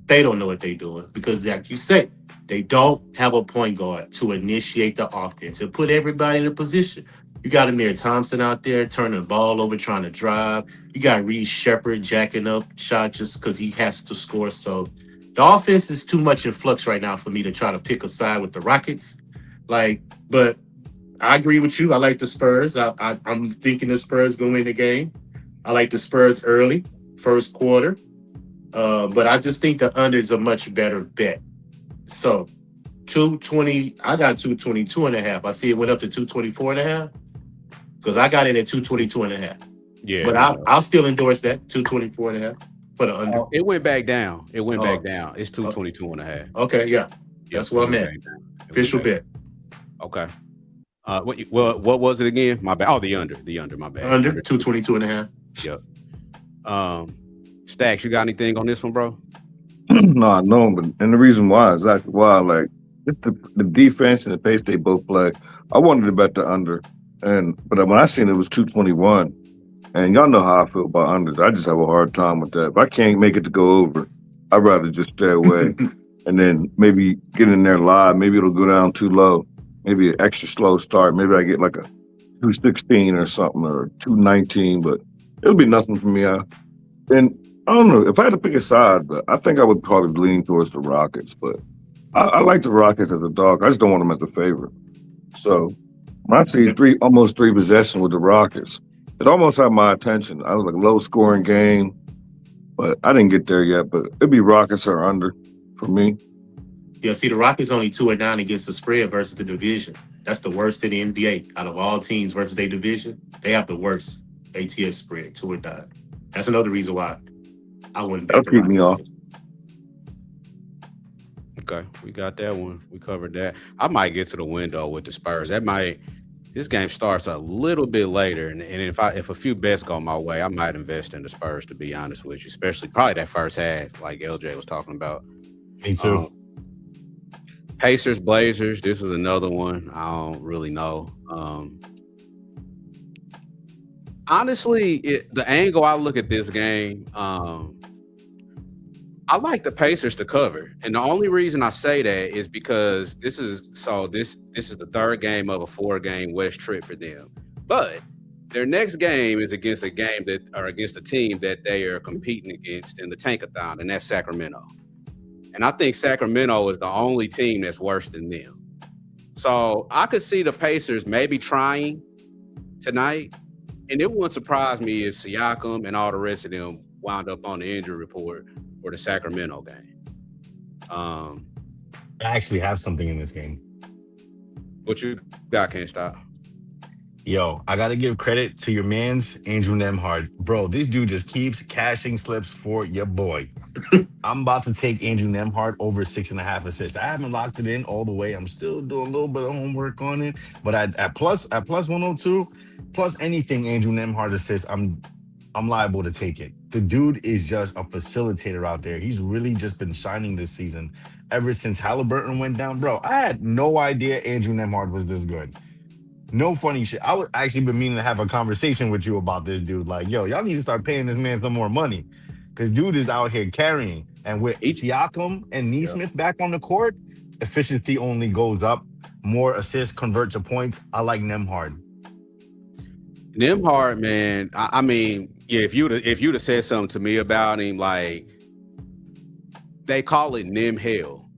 they don't know what they're doing because, like you said, they don't have a point guard to initiate the offense and put everybody in a position. You got Amir Thompson out there turning the ball over, trying to drive. You got Reed Shepherd jacking up shots just because he has to score. So the offense is too much in flux right now for me to try to pick a side with the Rockets. But I agree with you. I like the Spurs. I'm thinking the Spurs go win the game. I like the Spurs early, first quarter. But I just think the under is a much better bet. So 220, I got 222.5. I see it went up to 224.5 because I got it at 222.5. Yeah. But I'll still endorse that 224.5 for the under. It went back down. Back down. It's 222.5. Okay, yeah. That's what I'm at. Official bet. Okay. What was it again? My bad. Oh, the under. My bad. Under 222.5. Yep. Stacks, you got anything on this one, bro? No, I know, but and the reason why is exactly why, like, it's the defense and the pace they both play. I wanted to bet the under, but when I seen it was 221, and y'all know how I feel about unders. I just have a hard time with that. If I can't make it to go over, I'd rather just stay away, and then maybe get in there live. Maybe it'll go down too low. Maybe an extra slow start. Maybe I get like a 216 or something or 219, but it'll be nothing for me. And I don't know if I had to pick a side, but I think I would probably lean towards the Rockets. But I like the Rockets as a dog. I just don't want them as a favorite. So when I see almost three possessions with the Rockets, it almost had my attention. I was like low scoring game, but I didn't get there yet. But it'd be Rockets or under for me. Yeah, see, the Rockets only 2-9 against the spread versus the division. That's the worst in the NBA. Out of all teams versus their division, they have the worst ATS spread, 2-9. That's another reason why I wouldn't That'll bet the keep me Rockets. off. Okay, we got that one. We covered that. I might get to the window with the Spurs. This game starts a little bit later, and if a few bets go my way, I might invest in the Spurs, to be honest with you, especially probably that first half, like LJ was talking about. Me too. Pacers, Blazers. This is another one. I don't really know. Honestly, the angle I look at this game, I like the Pacers to cover, and the only reason I say that is because this is the third game of a 4-game West trip for them. But their next game is against a team that they are competing against in the Tankathon, and that's Sacramento. And I think Sacramento is the only team that's worse than them. So I could see the Pacers maybe trying tonight, and it wouldn't surprise me if Siakam and all the rest of them wound up on the injury report for the Sacramento game. I actually have something in this game. What you got, Can't Stop? Yo, I got to give credit to your man's Andrew Nemhard. Bro, this dude just keeps cashing slips for your boy. I'm about to take Andrew Nemhard over 6.5 assists. I haven't locked it in all the way. I'm still doing a little bit of homework on it. But at plus 102, plus anything Andrew Nemhard assists, I'm liable to take it. The dude is just a facilitator out there. He's really just been shining this season ever since Halliburton went down. Bro, I had no idea Andrew Nemhard was this good. No funny shit. I would actually been meaning to have a conversation with you about this dude. Like, yo, y'all need to start paying this man some more money. Because dude is out here carrying. And with Siakam and Neesmith back on the court, efficiency only goes up. More assists convert to points. I like Nemhard. Nemhard, man, I mean, yeah, if you'd have said something to me about him, like, they call it Nem Hell.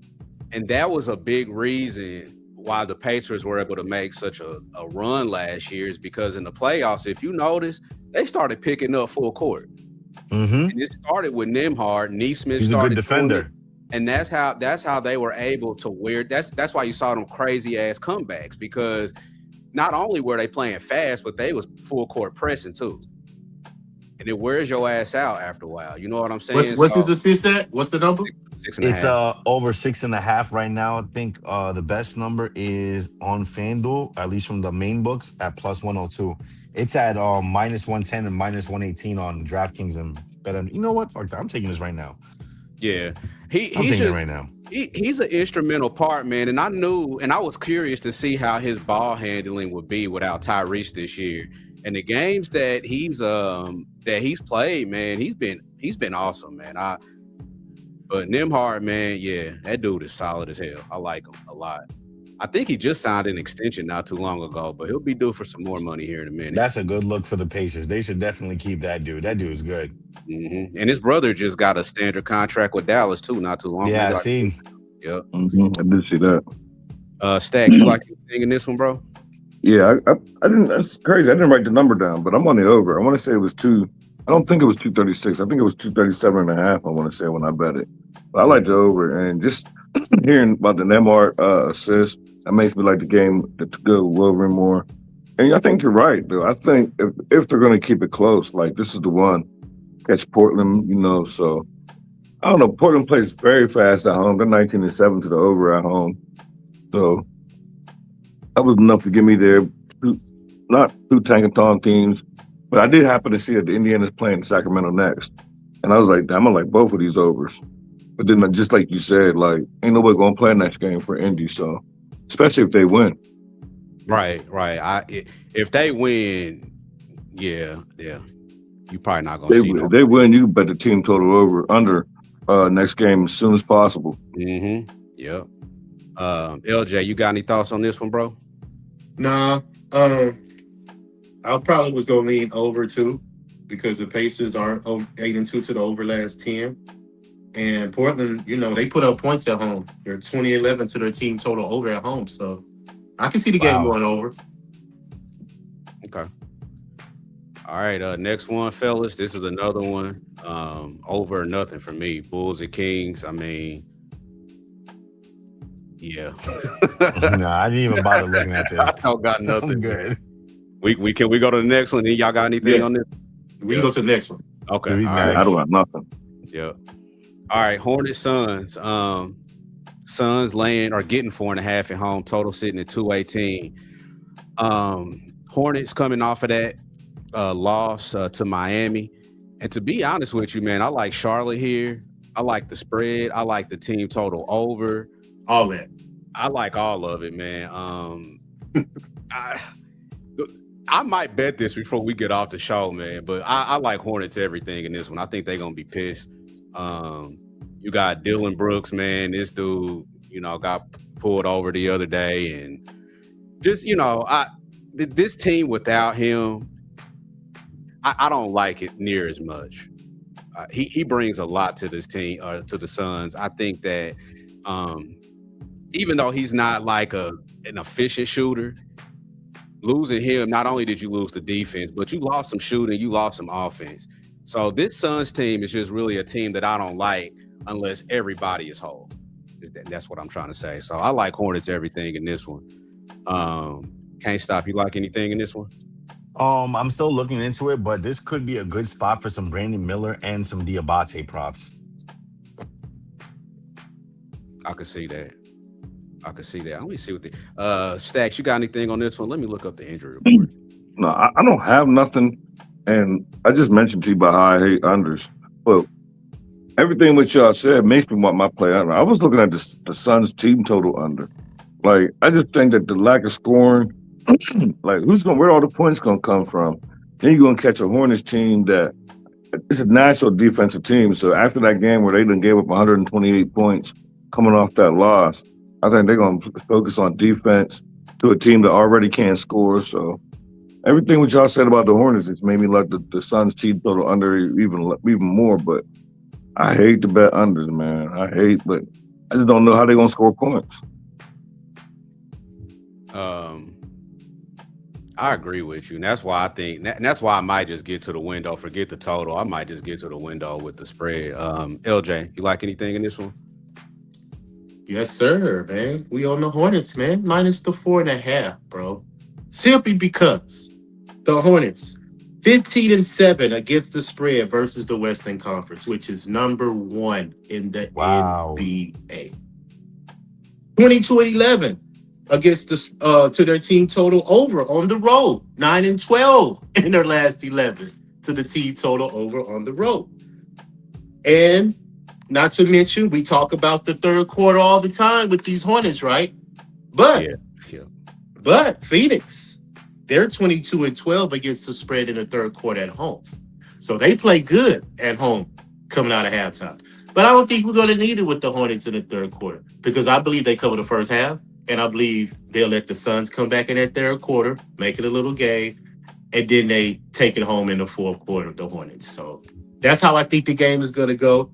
And that was a big reason why the Pacers were able to make such a run last year, is because in the playoffs, if you notice, they started picking up full court. Mm-hmm. And it started with Nemhard. Neesmith He's started a good defender. And that's how they were able to wear. That's why you saw them crazy ass comebacks, because not only were they playing fast, but they was full court pressing too. And it wears your ass out after a while. You know what I'm saying? What's his assist at? What's the number? 6.5. It's over 6.5 right now. I think the best number is on FanDuel, at least from the main books, at plus 102. It's at minus 110 and minus 118 on DraftKings and better. You know what? Fuck that. I'm taking this right now. Yeah, I'm taking it right now. He's an instrumental part, man. And I was curious to see how his ball handling would be without Tyrese this year. And the games that he's played, man, he's been awesome, man. But Nemhard, man, yeah, that dude is solid as hell. I like him a lot. I think he just signed an extension not too long ago, but he'll be due for some more money here in a minute. That's a good look for the Pacers. They should definitely keep that dude. That dude's good. Mm-hmm. And his brother just got a standard contract with Dallas too, not too long ago. Yeah, I seen. Yep. Mm-hmm. I did see that. Stacks, you like anything in this one, bro? Yeah, I didn't. That's crazy. I didn't write the number down, but I'm on the over. I want to say it was two. I don't think it was 236. I think it was 237.5. I want to say when I bet it. But I like the over, and just hearing about the Nemhard assist, that makes me like the game to go with Wolverine more. And I think you're right, though. I think if they're going to keep it close, like this is the one, catch Portland, so I don't know. Portland plays very fast at home. They're 19-7 to the over at home. So that was enough to get me there. Not two Tankathon teams, but I did happen to see that the Indiana's playing Sacramento next. And I was like, damn, I like both of these overs. But then just like you said, like, ain't nobody going to play next game for Indy, so especially if they win. Right. If they win, yeah, you probably not going to see If they win, you bet the team total over under next game as soon as possible. Mm-hmm. Yep. LJ, you got any thoughts on this one, bro? Nah. I probably was going to lean over too, because the Pacers aren't 8-2 to the over last 10. And Portland, they put up points at home. They're 20-11 to their team total over at home. So I can see the game going over. Okay. All right. Next one, fellas. This is another one. Over or nothing for me. Bulls and Kings. I mean, yeah. Nah, I didn't even bother looking at this. I don't got nothing. I'm good. We go to the next one? Y'all got anything on this? We can go to the next one. Okay. We All right. I don't have nothing. Yep. All right, Hornets Suns. Suns laying or getting 4.5 at home. Total sitting at 218. Hornets coming off of that loss to Miami. And to be honest with you, man, I like Charlotte here. I like the spread. I like the team total over. All that. I like all of it, man. I might bet this before we get off the show, man. But I like Hornets everything in this one. I think they're gonna be pissed. You got Dylan Brooks, man. This dude, got pulled over the other day, and just this team without him, I don't like it near as much. He brings a lot to this team, to the Suns. I think that even though he's not like an efficient shooter, losing him, not only did you lose the defense, but you lost some shooting, you lost some offense. So this Suns team is just really a team that I don't like unless everybody is whole. That's what I'm trying to say. So I like Hornets everything in this one. Can't stop. You like anything in this one? I'm still looking into it, but this could be a good spot for some Brandon Miller and some Diabate props. I could see that. Let me see what the Stacks. You got anything on this one? Let me look up the injury report. No, I don't have nothing, and I just mentioned to you about how I hate unders, but everything what y'all said makes me want my play under. I was looking at the Suns team total under. Like, I just think that the lack of scoring, like where all the points gonna come from? Then you're gonna catch a Hornets team that it's a natural defensive team. So after that game where they done gave up 128 points coming off that loss, I think they're gonna focus on defense to a team that already can't score. So everything what y'all said about the Hornets, it's made me like the Suns team total under even more. But I hate to bet unders, man. But I just don't know how they're gonna score points. I agree with you, and that's why that's why I might just get to the window. Forget the total. I might just get to the window with the spread. LJ, you like anything in this one? Yes, sir, man. We on the Hornets, man. Minus the 4.5, bro. Simply because the Hornets 15-7 against the spread versus the Western Conference, which is number 1 in the NBA. 22-11 against to their team total over on the road. 9-12 in their last 11 to the team total over on the road. And not to mention, we talk about the third quarter all the time with these Hornets, right? But But Phoenix, they're 22-12 against the spread in the third quarter at home. So they play good at home coming out of halftime. But I don't think we're going to need it with the Hornets in the third quarter because I believe they cover the first half, and I believe they'll let the Suns come back in that third quarter, make it a little game, and then they take it home in the fourth quarter, the Hornets. So that's how I think the game is going to go.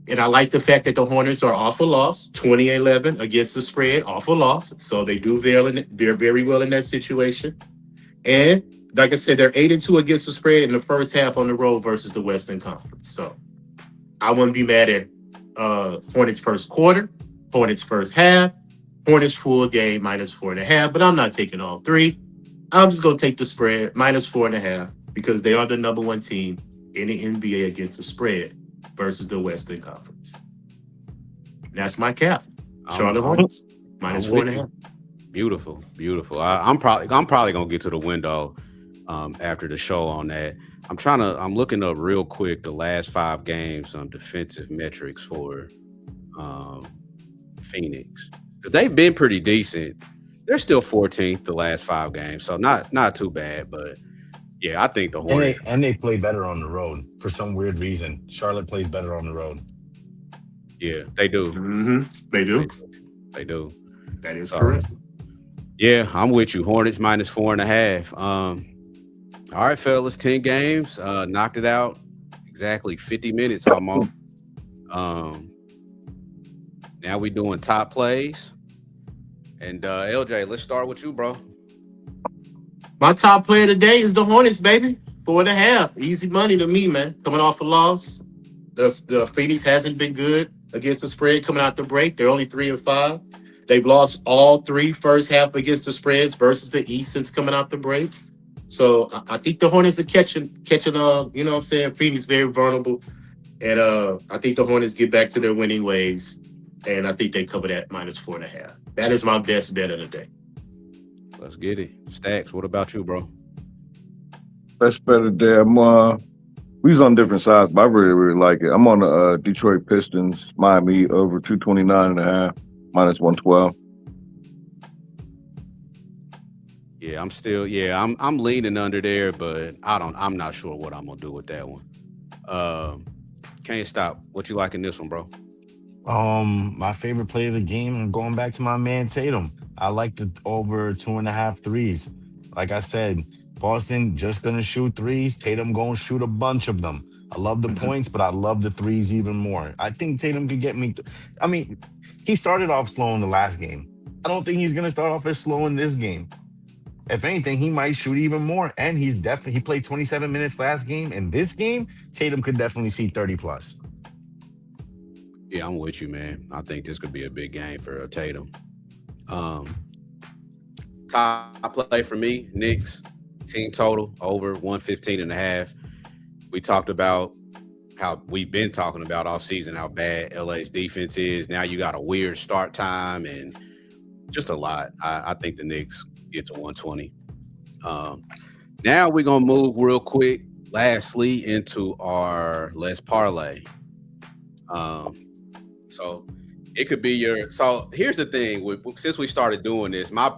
And I like the fact that the Hornets are off a loss, 20-11 against the spread, off a loss. So they do they're very well in that situation. And like I said, they're 8-2 against the spread in the first half on the road versus the Western Conference. So I wouldn't be mad at Hornets first quarter, Hornets first half, Hornets full game minus 4.5. But I'm not taking all three. I'm just going to take the spread minus 4.5 because they are the number 1 team in the NBA against the spread versus the Western Conference. That's my cap. Charlotte Hornets minus 4.5. Beautiful. I'm probably gonna get to the window after the show on that. I'm looking up real quick the last 5 games on defensive metrics for Phoenix because they've been pretty decent. They're still 14th the last 5 games, so not too bad. But yeah, I think the Hornets and they play better on the road for some weird reason. Charlotte plays better on the road. Yeah, they do. Mm-hmm. They do. That is correct. Yeah, I'm with you. Hornets minus 4.5. All right, fellas, 10 games. Knocked it out. Exactly 50 minutes almost. Now we doing top plays. And LJ, let's start with you, bro. My top player today is the Hornets, baby. 4.5. Easy money to me, man. Coming off a loss. The Phoenix hasn't been good against the spread coming out the break. They're only 3-5. They've lost all 3 first half against the spreads versus the East since coming out the break. So I think the Hornets are catching, you know what I'm saying? Phoenix very vulnerable. And I think the Hornets get back to their winning ways, and I think they cover that -4.5. That is my best bet of the day. Let's get it. Stacks, what about you, bro? Best bet of the day. We was on different sides, but I really, really like it. I'm on the Detroit Pistons, Miami over 229.5, -112. Yeah, I'm leaning under there, but I'm not sure what I'm gonna do with that one. Can't stop. What you like in this one, bro? My favorite play of the game, I'm going back to my man Tatum. I like the over 2.5 threes. Like I said, Boston just gonna shoot threes. Tatum gonna shoot a bunch of them. I love the points, but I love the threes even more. I think Tatum could get me. I mean, he started off slow in the last game. I don't think he's gonna start off as slow in this game. If anything, he might shoot even more. And he played 27 minutes last game. In this game, Tatum could definitely see 30 plus. Yeah, I'm with you, man. I think this could be a big game for Tatum. Top play for me, Knicks, team total over 115.5. We talked about how we've been talking about all season, how bad LA's defense is. Now you got a weird start time and just a lot. I think the Knicks get to 120. Now we're going to move real quick, lastly, into our Let's Parlay. So it could be so here's the thing. Since we started doing this, my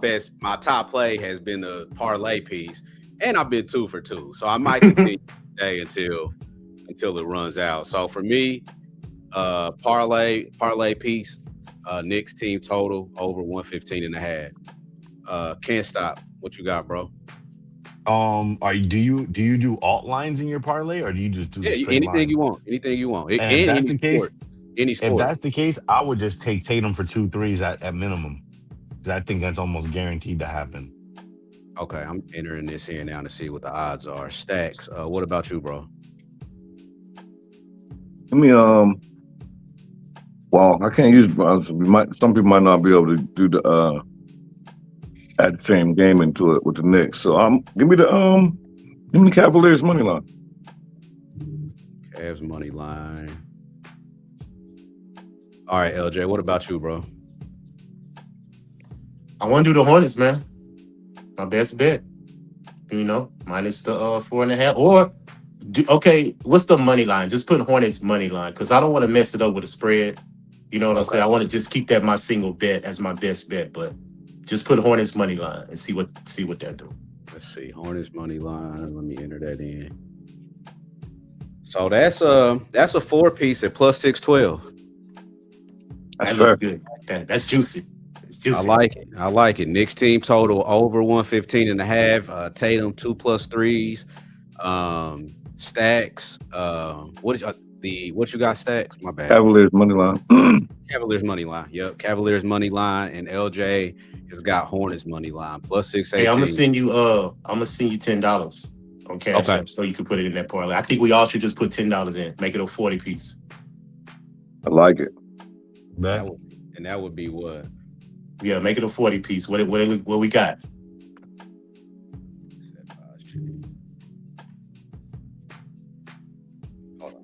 top play has been the parlay piece, and I've been 2 for 2. So I might continue today until it runs out. So for me, parlay piece, Knicks team total over 115.5. Can't stop. What you got, bro? Do you do alt lines in your parlay, or do you just do straight anything line? you want? Anything you want. And if that's the case, any sport. If that's the case, I would just take Tatum for 2 threes at minimum. Because I think that's almost guaranteed to happen. Okay, I'm entering this here now to see what the odds are. Stacks. What about you, bro? I mean, well, I can't use. Some people might not be able to do the add the same game into it with the Knicks. So give me the Cavaliers money line. Cavs money line. All right, LJ. What about you, bro? I want to do the Hornets, man. My best bet. You know, minus the 4.5. Or what's the money line? Just put Hornets money line because I don't want to mess it up with a spread. You know what I'm saying? I want to just keep that my single bet as my best bet, but just put Hornets money line and see what that do. Let's see, Hornets money line. Let me enter that in. So that's a 4-piece at plus 612. That looks good. That's juicy. It's juicy. I like it. Knicks team total over 115.5. Tatum 2+ threes. Stacks. What you got, Stacks? My bad. Cavaliers money line. Cavaliers money line. Yep. Cavaliers money line, and LJ has got Hornets money line plus 618. Hey, I'm gonna send you $10 on Cash App so you can put it in that parlay. I think we all should just put $10 in, make it a 40-piece. I like it. That would be what? Yeah, make it a 40-piece. What we got? Hold on.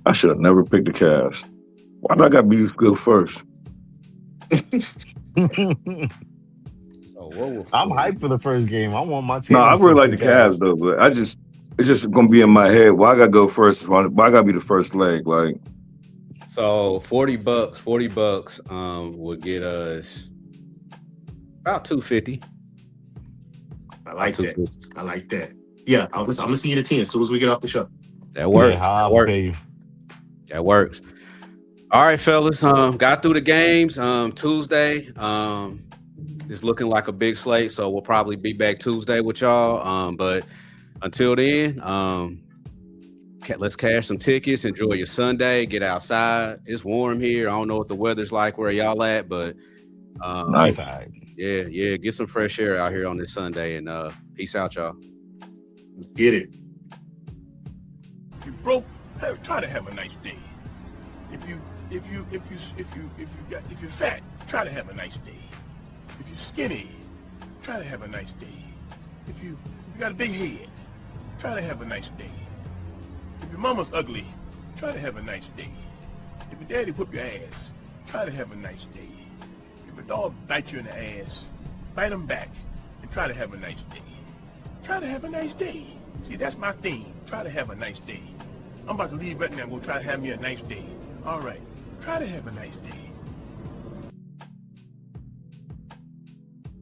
I should have never picked the Cavs. Why do I got to go first? I'm hyped for the first game. I want my team. No, I really like the Cavs though, but it's just gonna be in my head. Why I gotta go first? Why I gotta be the first leg? Like, so $40 would get us about 250. I like that. Yeah, I'm gonna see you the 10 as soon as we get off the show. That works. Yeah, that works. All right, fellas. Got through the games. Tuesday. It's looking like a big slate, so we'll probably be back Tuesday with y'all. But until then, let's cash some tickets. Enjoy your Sunday. Get outside. It's warm here. I don't know what the weather's like where y'all at, but nice. Yeah. Get some fresh air out here on this Sunday, and peace out, y'all. Let's get it. If you broke, try to have a nice day. If you're fat, try to have a nice day. If you're skinny, try to have a nice day. If you got a big head, try to have a nice day. If your mama's ugly, try to have a nice day. If your daddy whoop your ass, try to have a nice day. If a dog bites you in the ass, bite him back and try to have a nice day. Try to have a nice day. See, that's my theme. Try to have a nice day. I'm about to leave right now and go try to have me a nice day. All right. Try to have a nice day.